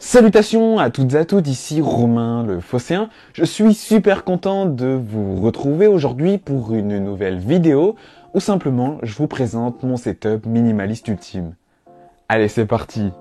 Salutations à toutes et à tous, ici Romain le Phocéen. Je suis super content de vous retrouver aujourd'hui pour une nouvelle vidéo où simplement je vous présente mon setup minimaliste ultime. Allez, c'est parti!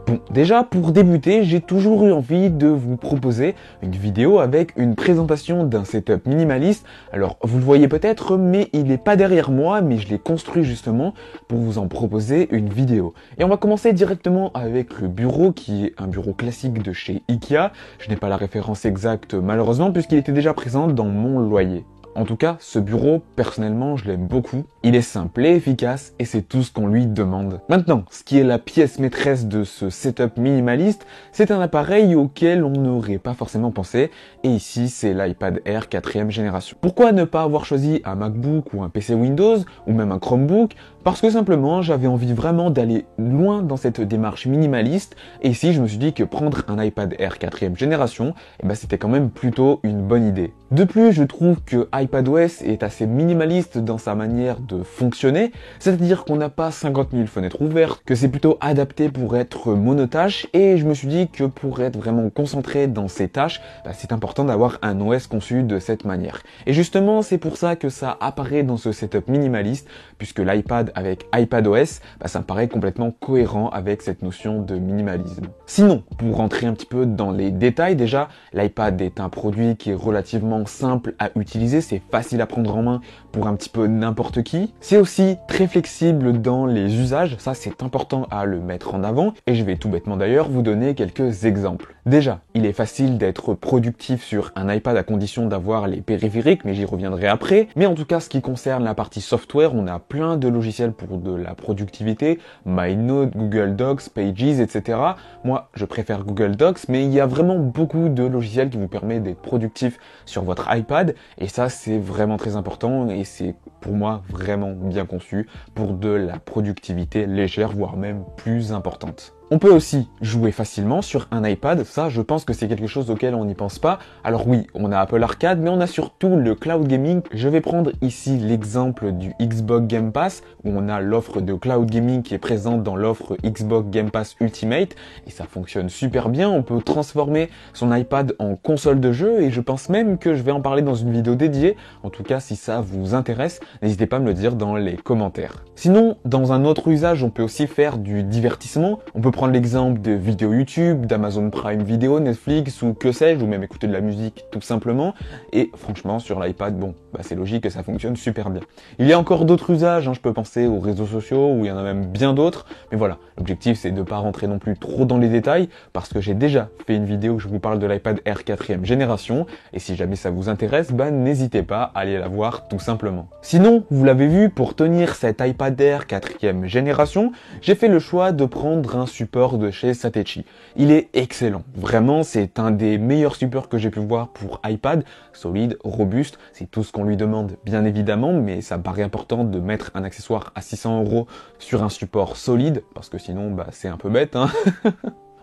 Bon, déjà pour débuter, j'ai toujours eu envie de vous proposer une vidéo avec une présentation d'un setup minimaliste. Alors vous le voyez peut-être, mais il n'est pas derrière moi, mais je l'ai construit justement pour vous en proposer une vidéo. Et on va commencer directement avec le bureau qui est un bureau classique de chez Ikea. Je n'ai pas la référence exacte malheureusement puisqu'il était déjà présent dans mon loyer. En tout cas, ce bureau, personnellement, je l'aime beaucoup. Il est simple et efficace et c'est tout ce qu'on lui demande. Maintenant, ce qui est la pièce maîtresse de ce setup minimaliste, c'est un appareil auquel on n'aurait pas forcément pensé. Et ici, c'est l'iPad Air 4e génération. Pourquoi ne pas avoir choisi un MacBook ou un PC Windows ou même un Chromebook? Parce que simplement, j'avais envie vraiment d'aller loin dans cette démarche minimaliste. Et ici, je me suis dit que prendre un iPad Air 4e génération, c'était quand même plutôt une bonne idée. De plus, je trouve que iPadOS est assez minimaliste dans sa manière de fonctionner, c'est-à-dire qu'on n'a pas 50 000 fenêtres ouvertes, que c'est plutôt adapté pour être monotâche, et je me suis dit que pour être vraiment concentré dans ces tâches, c'est important d'avoir un OS conçu de cette manière. Et justement, c'est pour ça que ça apparaît dans ce setup minimaliste, puisque l'iPad avec iPadOS, ça me paraît complètement cohérent avec cette notion de minimalisme. Sinon, pour rentrer un petit peu dans les détails, déjà, l'iPad est un produit qui est relativement simple à utiliser, c'est facile à prendre en main pour un petit peu n'importe qui. C'est aussi très flexible dans les usages, ça c'est important à le mettre en avant, et je vais tout bêtement d'ailleurs vous donner quelques exemples. Déjà, il est facile d'être productif sur un iPad à condition d'avoir les périphériques, mais j'y reviendrai après. Mais en tout cas, ce qui concerne la partie software, on a plein de logiciels pour de la productivité, MyNote, Google Docs, Pages, etc. Moi, je préfère Google Docs, mais il y a vraiment beaucoup de logiciels qui vous permettent d'être productif sur votre iPad, et ça c'est vraiment très important, et c'est pour moi vraiment bien conçu pour de la productivité légère, voire même plus importante. On peut aussi jouer facilement sur un iPad, ça je pense que c'est quelque chose auquel on n'y pense pas. Alors oui, on a Apple Arcade, mais on a surtout le cloud gaming. Je vais prendre ici l'exemple du Xbox Game Pass, où on a l'offre de cloud gaming qui est présente dans l'offre Xbox Game Pass Ultimate, et ça fonctionne super bien. On peut transformer son iPad en console de jeu, et je pense même que je vais en parler dans une vidéo dédiée. En tout cas, si ça vous intéresse, n'hésitez pas à me le dire dans les commentaires. Sinon, dans un autre usage, on peut aussi faire du divertissement. On peut prendre l'exemple de vidéos YouTube, d'Amazon Prime Video, Netflix ou que sais-je, ou même écouter de la musique tout simplement. Et franchement, sur l'iPad, c'est logique que ça fonctionne super bien. Il y a encore d'autres usages, je peux penser aux réseaux sociaux, où il y en a même bien d'autres. Mais voilà, l'objectif c'est de ne pas rentrer non plus trop dans les détails, parce que j'ai déjà fait une vidéo où je vous parle de l'iPad Air 4e génération. Et si jamais ça vous intéresse, n'hésitez pas à aller la voir tout simplement. Sinon, vous l'avez vu, pour tenir cet iPad Air 4e génération, j'ai fait le choix de prendre un support de chez Satechi. Il est excellent. Vraiment, c'est un des meilleurs supports que j'ai pu voir pour iPad. Solide, robuste, c'est tout ce qu'on lui demande, bien évidemment, mais ça me paraît important de mettre un accessoire à 600 € sur un support solide, parce que sinon, c'est un peu bête, hein.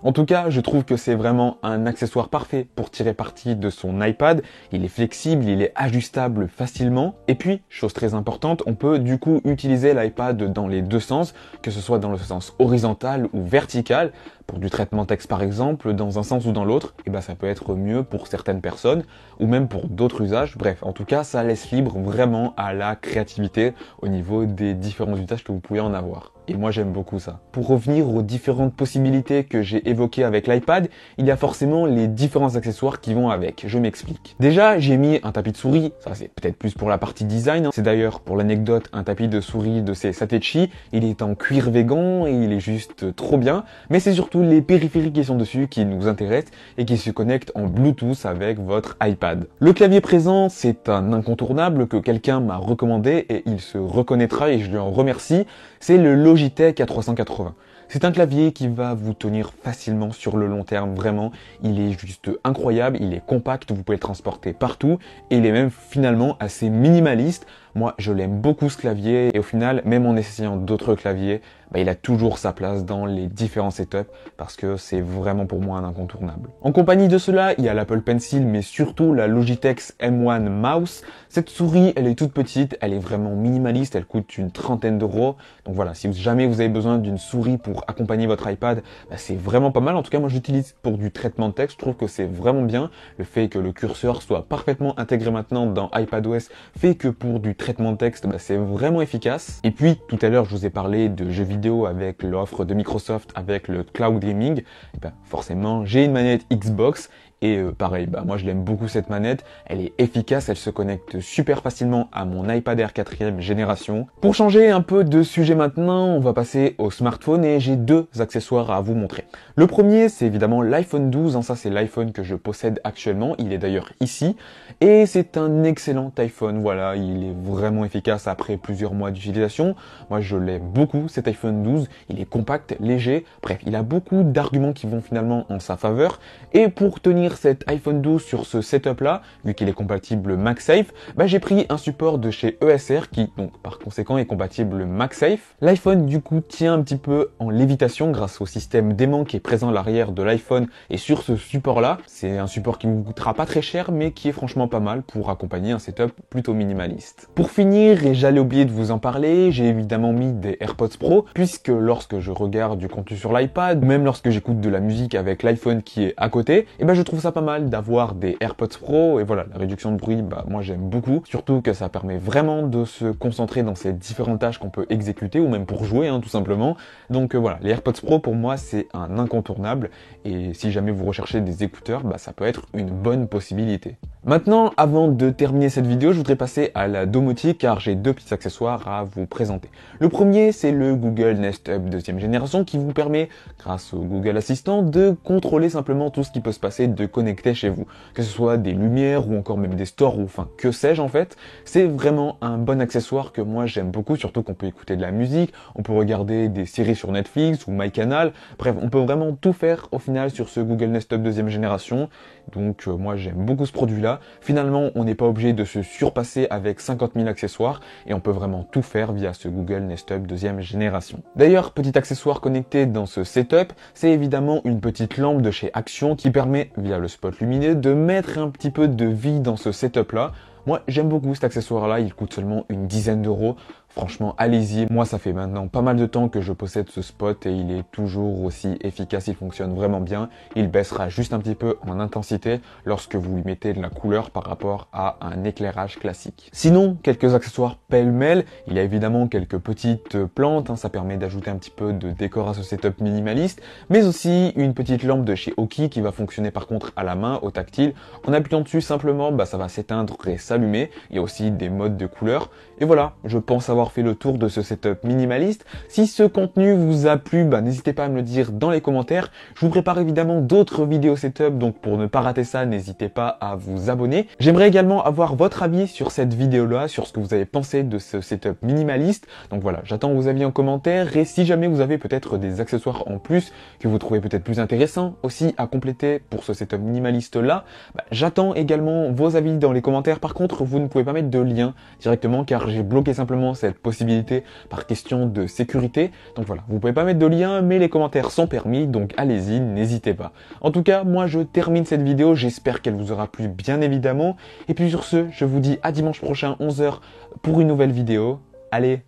En tout cas, je trouve que c'est vraiment un accessoire parfait pour tirer parti de son iPad. Il est flexible, il est ajustable facilement. Et puis, chose très importante, on peut du coup utiliser l'iPad dans les deux sens, que ce soit dans le sens horizontal ou vertical. Pour du traitement texte par exemple, dans un sens ou dans l'autre, ça peut être mieux pour certaines personnes, ou même pour d'autres usages. Bref, en tout cas, ça laisse libre vraiment à la créativité au niveau des différents usages que vous pouvez en avoir. Et moi j'aime beaucoup ça. Pour revenir aux différentes possibilités que j'ai évoquées avec l'iPad, il y a forcément les différents accessoires qui vont avec. Je m'explique. Déjà, j'ai mis un tapis de souris. Ça c'est peut-être plus pour la partie design. C'est d'ailleurs, pour l'anecdote, un tapis de souris de chez Satechi. Il est en cuir végan et il est juste trop bien. Mais c'est surtout les périphériques qui sont dessus qui nous intéressent et qui se connectent en Bluetooth avec votre iPad. Le clavier présent, c'est un incontournable que quelqu'un m'a recommandé et il se reconnaîtra et je lui en remercie. C'est le Logitech A380. C'est un clavier qui va vous tenir facilement sur le long terme, vraiment. Il est juste incroyable, il est compact, vous pouvez le transporter partout et il est même finalement assez minimaliste. Moi, je l'aime beaucoup ce clavier et au final, même en essayant d'autres claviers, il a toujours sa place dans les différents setups parce que c'est vraiment pour moi un incontournable. En compagnie de cela, il y a l'Apple Pencil mais surtout la Logitech M1 Mouse. Cette souris, elle est toute petite, elle est vraiment minimaliste, elle coûte une trentaine d'euros. Donc voilà, si jamais vous avez besoin d'une souris pour accompagner votre iPad, c'est vraiment pas mal. En tout cas, moi j'utilise pour du traitement de texte, je trouve que c'est vraiment bien. Le fait que le curseur soit parfaitement intégré maintenant dans iPadOS fait que pour du traitement de texte, c'est vraiment efficace. Et puis tout à l'heure, je vous ai parlé de jeux vidéo avec l'offre de Microsoft avec le cloud gaming. Et forcément, j'ai une manette Xbox. Et pareil, moi je l'aime beaucoup cette manette, elle est efficace, elle se connecte super facilement à mon iPad Air 4ème génération. Pour changer un peu de sujet maintenant, on va passer au smartphone et j'ai deux accessoires à vous montrer. Le premier, c'est évidemment l'iPhone 12, ça c'est l'iPhone que je possède actuellement, il est d'ailleurs ici, et c'est un excellent iPhone, voilà, il est vraiment efficace après plusieurs mois d'utilisation. Moi je l'aime beaucoup cet iPhone 12, il est compact, léger, bref, il a beaucoup d'arguments qui vont finalement en sa faveur, et pour tenir cet iPhone 12 sur ce setup là, vu qu'il est compatible MagSafe, j'ai pris un support de chez ESR qui donc par conséquent est compatible MagSafe. L'iPhone du coup tient un petit peu en lévitation grâce au système d'aimant qui est présent à l'arrière de l'iPhone et sur ce support là. C'est un support qui ne vous coûtera pas très cher mais qui est franchement pas mal pour accompagner un setup plutôt minimaliste. Pour finir, et j'allais oublier de vous en parler, j'ai évidemment mis des AirPods Pro puisque lorsque je regarde du contenu sur l'iPad, ou même lorsque j'écoute de la musique avec l'iPhone qui est à côté, je trouve ça pas mal d'avoir des AirPods Pro et voilà, la réduction de bruit, moi j'aime beaucoup, surtout que ça permet vraiment de se concentrer dans ces différentes tâches qu'on peut exécuter ou même pour jouer tout simplement. Donc voilà, les AirPods Pro pour moi c'est un incontournable et si jamais vous recherchez des écouteurs, ça peut être une bonne possibilité. Maintenant, avant de terminer cette vidéo, je voudrais passer à la domotique car j'ai deux petits accessoires à vous présenter. Le premier, c'est le Google Nest Hub 2e génération qui vous permet, grâce au Google Assistant, de contrôler simplement tout ce qui peut se passer de connecté chez vous. Que ce soit des lumières ou encore même des stores ou enfin que sais-je en fait. C'est vraiment un bon accessoire que moi j'aime beaucoup, surtout qu'on peut écouter de la musique, on peut regarder des séries sur Netflix ou MyCanal. Bref, on peut vraiment tout faire au final sur ce Google Nest Hub 2e génération. Donc moi j'aime beaucoup ce produit-là. Finalement, on n'est pas obligé de se surpasser avec 50 000 accessoires et on peut vraiment tout faire via ce Google Nest Hub 2e génération. D'ailleurs, petit accessoire connecté dans ce setup, c'est évidemment une petite lampe de chez Action qui permet, via le spot lumineux, de mettre un petit peu de vie dans ce setup-là. Moi, j'aime beaucoup cet accessoire-là, il coûte seulement une dizaine d'euros. Franchement, allez-y. Moi, ça fait maintenant pas mal de temps que je possède ce spot et il est toujours aussi efficace. Il fonctionne vraiment bien. Il baissera juste un petit peu en intensité lorsque vous lui mettez de la couleur par rapport à un éclairage classique. Sinon, quelques accessoires pêle-mêle. Il y a évidemment quelques petites plantes. Ça permet d'ajouter un petit peu de décor à ce setup minimaliste. Mais aussi une petite lampe de chez Oki qui va fonctionner par contre à la main, au tactile. En appuyant dessus simplement, ça va s'éteindre et s'allumer. Il y a aussi des modes de couleur. Et voilà, je pense avoir fait le tour de ce setup minimaliste. Si ce contenu vous a plu, n'hésitez pas à me le dire dans les commentaires. Je vous prépare évidemment d'autres vidéos setup, donc pour ne pas rater ça, n'hésitez pas à vous abonner. J'aimerais également avoir votre avis sur cette vidéo-là, sur ce que vous avez pensé de ce setup minimaliste. Donc voilà, j'attends vos avis en commentaire et si jamais vous avez peut-être des accessoires en plus que vous trouvez peut-être plus intéressants aussi à compléter pour ce setup minimaliste-là, j'attends également vos avis dans les commentaires. Par contre, vous ne pouvez pas mettre de lien directement car j'ai bloqué simplement cette possibilité par question de sécurité. Donc voilà, vous pouvez pas mettre de lien, mais les commentaires sont permis, donc allez-y, n'hésitez pas. En tout cas, moi je termine cette vidéo, j'espère qu'elle vous aura plu bien évidemment. Et puis sur ce, je vous dis à dimanche prochain 11 h pour une nouvelle vidéo. Allez,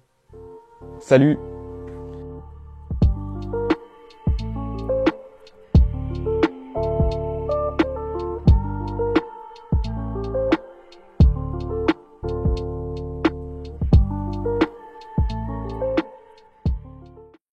salut!